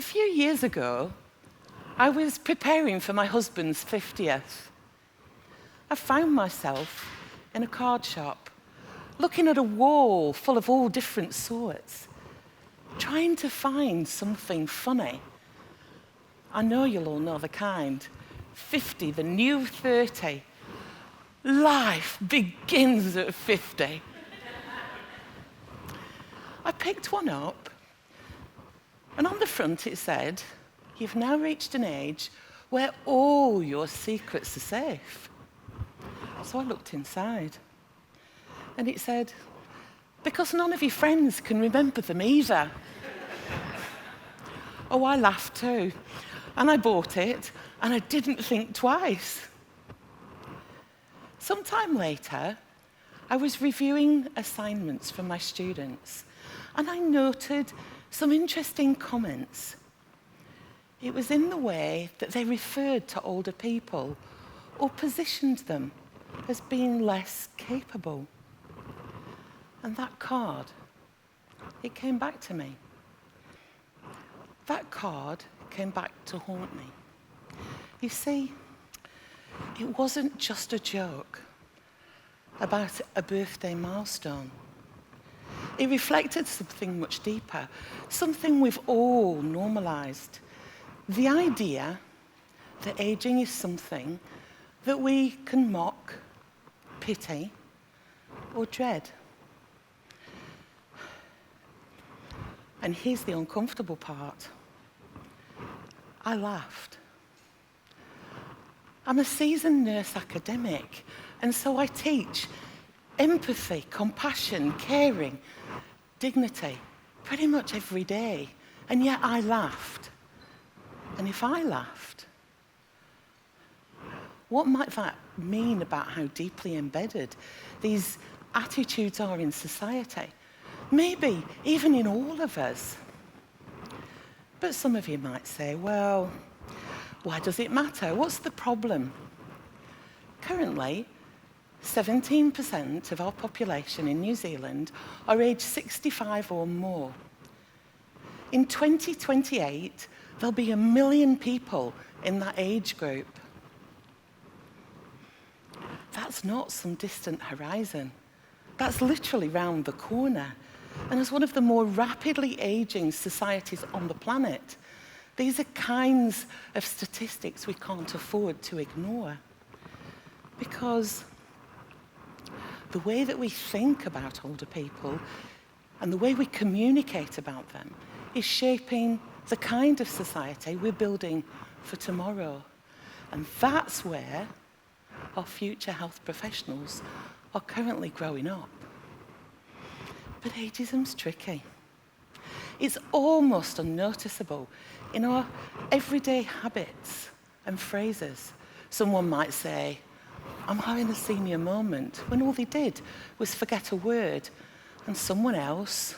few years ago, I was preparing for my husband's 50th. I found myself in a card shop, looking at a wall full of all different sorts, trying to find something funny. I know you'll all know the kind. 50, the new 30. Life begins at 50. I picked one up, and on the front it said, "You've now reached an age where all your secrets are safe." So I looked inside, and it said, "Because none of your friends can remember them either." Oh, I laughed too, and I bought it, and I didn't think twice. Sometime later, I was reviewing assignments from my students, and I noted some interesting comments. It was in the way that they referred to older people or positioned them as being less capable. And that card, it came back to me. That card came back to haunt me. You see, it wasn't just a joke about a birthday milestone. It reflected something much deeper, something we've all normalized. The idea that aging is something that we can mock, pity, or dread. And here's the uncomfortable part. I laughed. I'm a seasoned nurse academic, and so I teach empathy, compassion, caring, dignity, pretty much every day. And yet I laughed. And if I laughed, what might that mean about how deeply embedded these attitudes are in society? Maybe even in all of us. But some of you might say, well, why does it matter? What's the problem? Currently, 17% of our population in New Zealand are aged 65 or more. In 2028, there'll be 1 million people in that age group. That's not some distant horizon. That's literally round the corner. And as one of the more rapidly aging societies on the planet, these are kinds of statistics we can't afford to ignore. Because the way that we think about older people and the way we communicate about them is shaping the kind of society we're building for tomorrow. And that's where our future health professionals are currently growing up. But ageism's tricky. It's almost unnoticeable in our everyday habits and phrases. Someone might say, "I'm having a senior moment," when all they did was forget a word, and someone else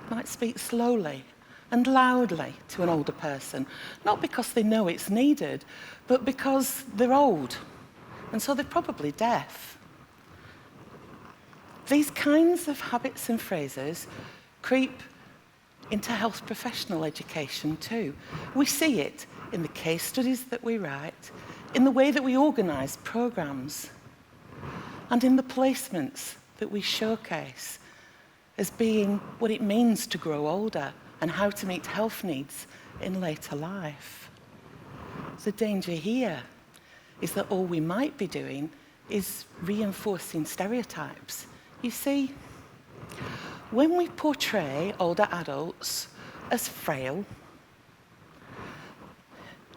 might speak slowly and loudly to an older person, not because they know it's needed, but because they're old, and so they're probably deaf. These kinds of habits and phrases creep into health professional education too. We see it in the case studies that we write, in the way that we organise programmes, and in the placements that we showcase as being what it means to grow older and how to meet health needs in later life. The danger here is that all we might be doing is reinforcing stereotypes. You see, when we portray older adults as frail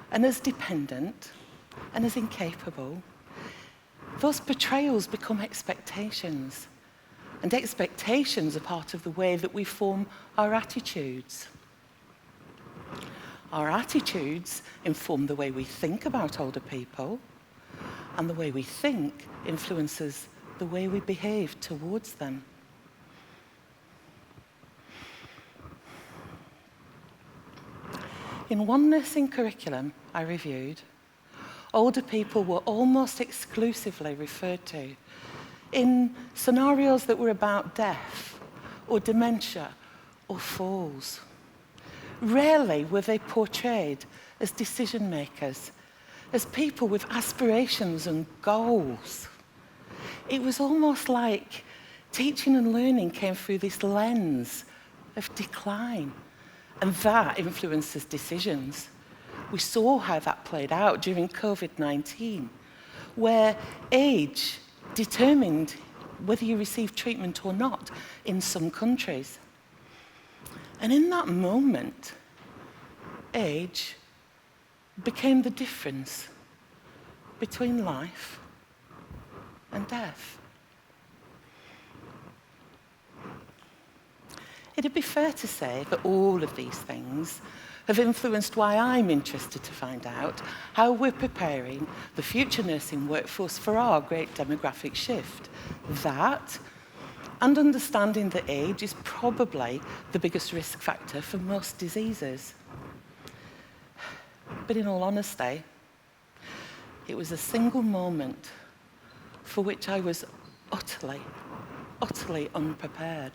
and as dependent and as incapable, those portrayals become expectations. And expectations are part of the way that we form our attitudes. Our attitudes inform the way we think about older people, and the way we think influences the way we behave towards them. In one nursing curriculum I reviewed, older people were almost exclusively referred to in scenarios that were about death or dementia or falls. Rarely were they portrayed as decision makers, as people with aspirations and goals. It was almost like teaching and learning came through this lens of decline, and that influences decisions. We saw how that played out during COVID-19, where age determined whether you received treatment or not in some countries. And in that moment, age became the difference between life and death. It'd be fair to say that all of these things have influenced why I'm interested to find out how we're preparing the future nursing workforce for our great demographic shift. That, and understanding that age is probably the biggest risk factor for most diseases. But in all honesty, it was a single moment for which I was utterly unprepared.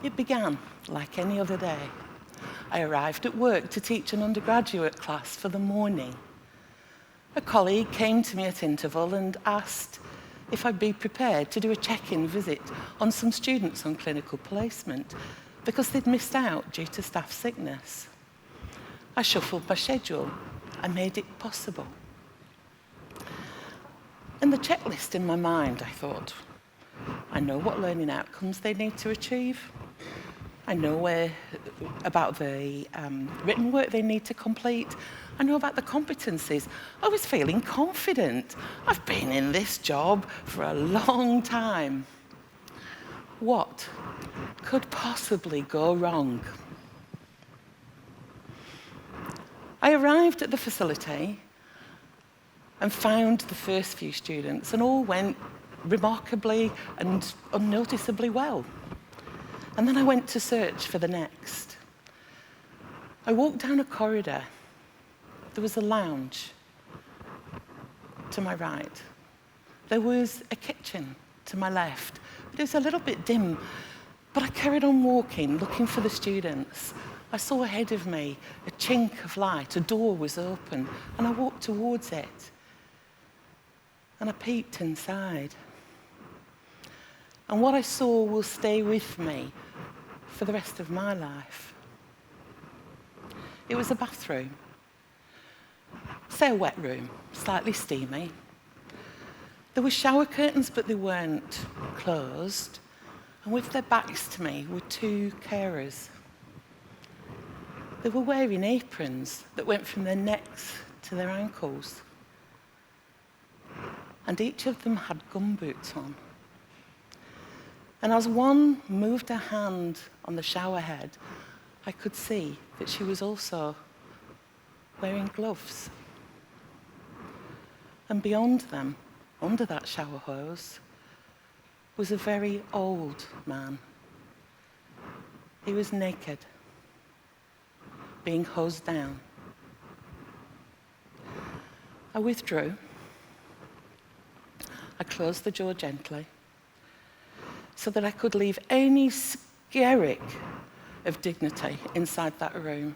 It began like any other day. I arrived at work to teach an undergraduate class for the morning. A colleague came to me at interval and asked if I'd be prepared to do a check-in visit on some students on clinical placement because they'd missed out due to staff sickness. I shuffled my schedule. I made it possible. And the checklist in my mind, I thought, I know what learning outcomes they need to achieve. I know about the written work they need to complete. I know about the competencies. I was feeling confident. I've been in this job for a long time. What could possibly go wrong? I arrived at the facility and found the first few students, and all went remarkably and unnoticeably well. And then I went to search for the next. I walked down a corridor. There was a lounge to my right. There was a kitchen to my left. It was a little bit dim, but I carried on walking, looking for the students. I saw ahead of me a chink of light. A door was open, and I walked towards it. And I peeked inside. And what I saw will stay with me for the rest of my life. It was a bathroom. Say a wet room, slightly steamy. There were shower curtains, but they weren't closed. And with their backs to me were two carers. They were wearing aprons that went from their necks to their ankles. And each of them had gumboots on. And as one moved her hand on the shower head, I could see that she was also wearing gloves. And beyond them, under that shower hose, was a very old man. He was naked, being hosed down. I withdrew. I closed the door gently, so that I could leave any skerrick of dignity inside that room.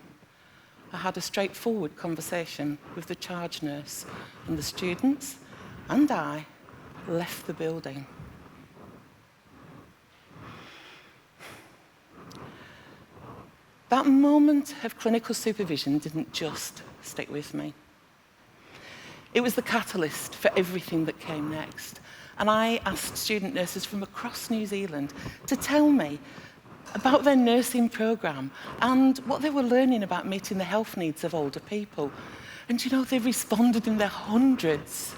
I had a straightforward conversation with the charge nurse, and the students and I left the building. That moment of clinical supervision didn't just stick with me. It was the catalyst for everything that came next. And I asked student nurses from across New Zealand to tell me about their nursing programme and what they were learning about meeting the health needs of older people. And you know, they responded in their hundreds.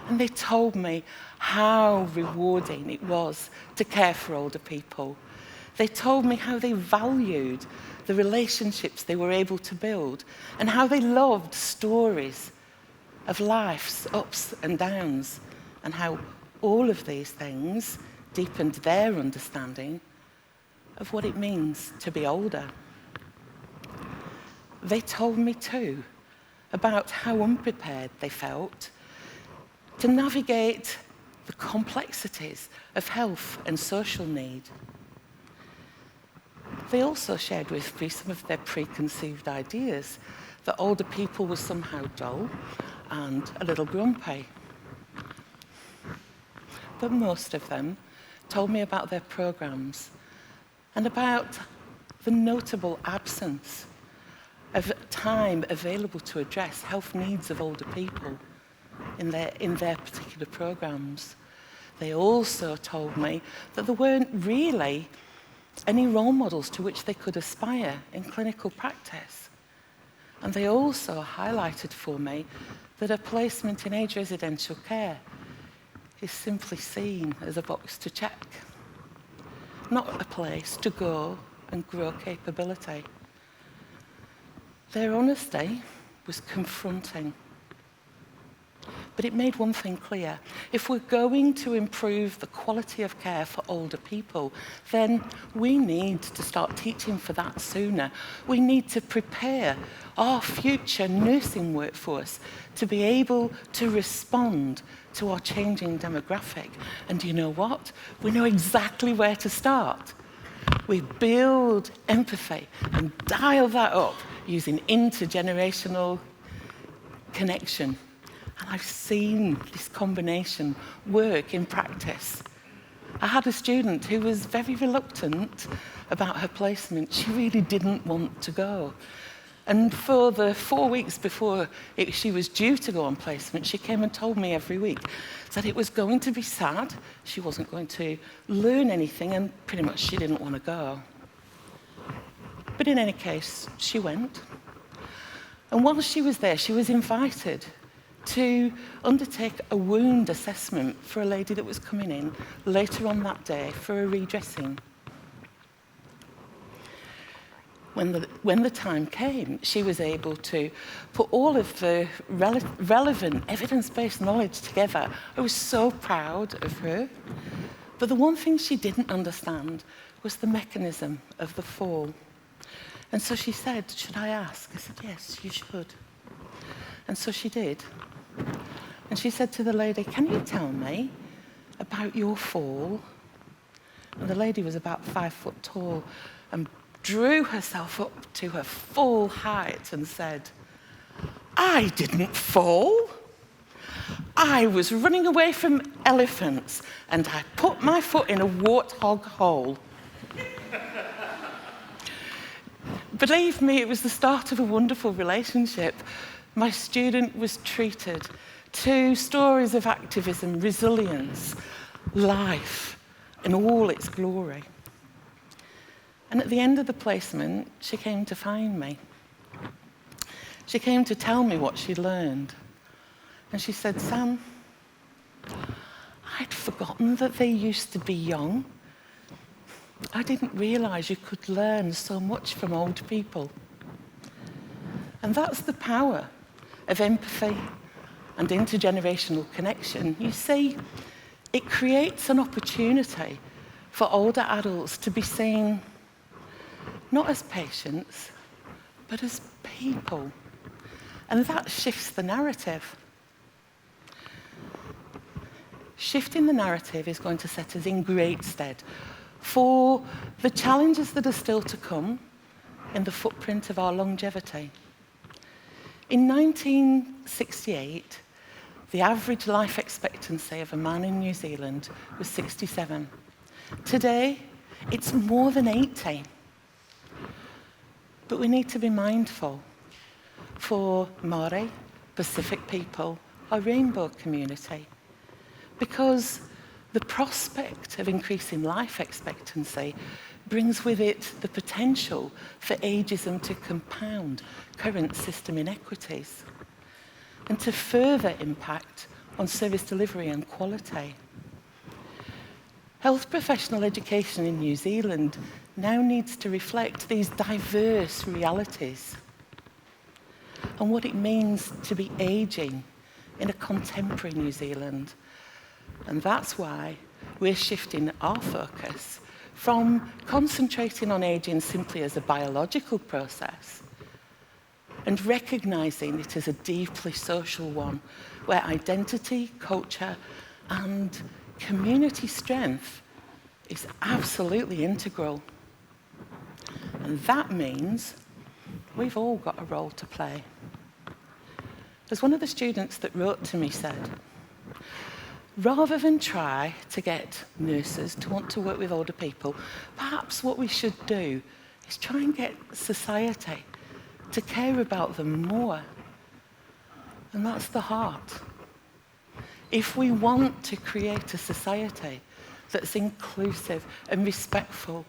And they told me how rewarding it was to care for older people. They told me how they valued the relationships they were able to build and how they loved stories of life's ups and downs, and how all of these things deepened their understanding of what it means to be older. They told me too about how unprepared they felt to navigate the complexities of health and social need. They also shared with me some of their preconceived ideas, that older people were somehow dull and a little grumpy. But most of them told me about their programs and about the notable absence of time available to address health needs of older people in their particular programs. They also told me that there weren't really any role models to which they could aspire in clinical practice. And they also highlighted for me that a placement in age residential care is simply seen as a box to check, not a place to go and grow capability. Their honesty was confronting. But it made one thing clear. If we're going to improve the quality of care for older people, then we need to start teaching for that sooner. We need to prepare our future nursing workforce to be able to respond to our changing demographic. And you know what? We know exactly where to start. We build empathy and dial that up using intergenerational connection. And I've seen this combination work in practice. I had a student who was very reluctant about her placement. She really didn't want to go. And for the 4 weeks before she was due to go on placement, she came and told me every week that it was going to be sad, she wasn't going to learn anything, and pretty much she didn't want to go. But in any case, she went. And while she was there, she was invited to undertake a wound assessment for a lady that was coming in later on that day for a redressing. When the time came, she was able to put all of the relevant evidence-based knowledge together. I was so proud of her. But the one thing she didn't understand was the mechanism of the fall. And so she said, "Should I ask?" I said, "Yes, you should." And so she did. And she said to the lady, "Can you tell me about your fall?" And the lady was about 5 foot tall and drew herself up to her full height and said, "I didn't fall. I was running away from elephants and I put my foot in a warthog hole." Believe me, it was the start of a wonderful relationship. My student was treated to stories of activism, resilience, life, in all its glory. And at the end of the placement, she came to find me. She came to tell me what she'd learned. And she said, "Sam, I'd forgotten that they used to be young. I didn't realize you could learn so much from old people." And that's the power of empathy and intergenerational connection. You see, it creates an opportunity for older adults to be seen not as patients, but as people. And that shifts the narrative. Shifting the narrative is going to set us in great stead for the challenges that are still to come in the footprint of our longevity. In 1968, the average life expectancy of a man in New Zealand was 67. Today, it's more than 80. But we need to be mindful for Māori, Pacific people, our rainbow community, because the prospect of increasing life expectancy brings with it the potential for ageism to compound current system inequities and to further impact on service delivery and quality. Health professional education in New Zealand now needs to reflect these diverse realities and what it means to be ageing in a contemporary New Zealand. And that's why we're shifting our focus from concentrating on ageing simply as a biological process and recognizing it as a deeply social one where identity, culture, and community strength is absolutely integral. And that means we've all got a role to play. As one of the students that wrote to me said, rather than try to get nurses to want to work with older people, perhaps what we should do is try and get society to care about them more. And that's the heart. If we want to create a society that's inclusive and respectful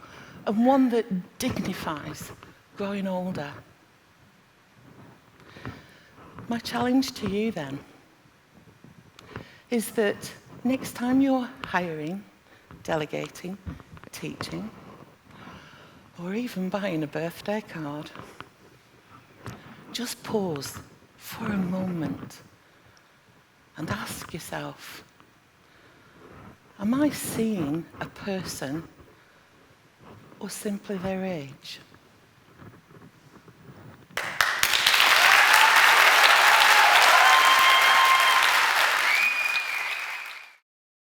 and one that dignifies growing older. My challenge to you then is that next time you're hiring, delegating, teaching, or even buying a birthday card, just pause for a moment and ask yourself, am I seeing a person or simply their age?